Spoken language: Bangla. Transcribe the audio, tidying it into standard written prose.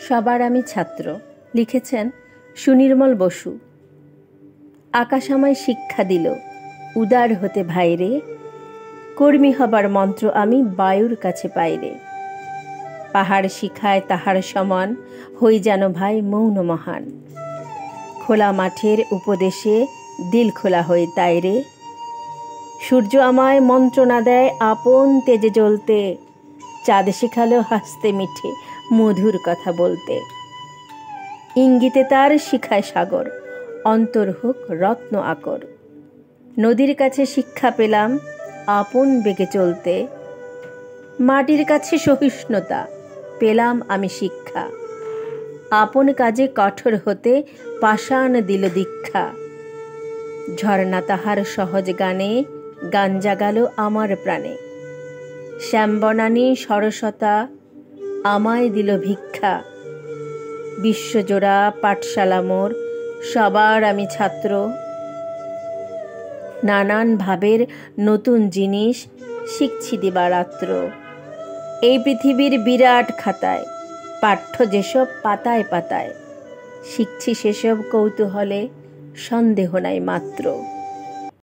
সবার আমি ছাত্র লিখেছেন সুনির্মল বসু। আকাশ আমায় শিক্ষা দিল উদার হতে ভাইরে, কর্মী হবার মন্ত্র আমি বায়ুর কাছে পাইরে। পাহাড় শিখায় তাহার সমান, হই যেন ভাই মৌন মহান। খোলা মাঠের উপদেশে দিল খোলা হয়ে তাইরে। সূর্য আমায় মন্ত্রণা দেয় আপন তেজে জ্বলতে, চাঁদ শেখালো হাসতে মিঠে মধুর কথা বলতে। ইঙ্গিতে তার শিখায় সাগর, অন্তর হোক রত্ন আকর। নদীর কাছে শিক্ষা পেলাম আপন বেগে চলতে, মাটির কাছে সহিষ্ণুতা পেলাম আমি শিক্ষা। আপন কাজে কঠোর হতে পাষাণ দিল দীক্ষা। ঝর্ণা তাহার সহজ গানে গান জাগালো আমার প্রাণে। শ্যামবনানী সরসতা আমায় দিল ভিক্ষা। বিশ্বজোড়া পাঠশালা মোর, সবার আমি ছাত্র। নানান ভাবের নতুন জিনিস শিখছি দিবারাত্র। এই পৃথিবীর বিরাট খাতায় পাঠ্য যেসব পাতায় পাতায়, শিখছি সেসব কৌতূহলে সন্দেহ নাই মাত্র।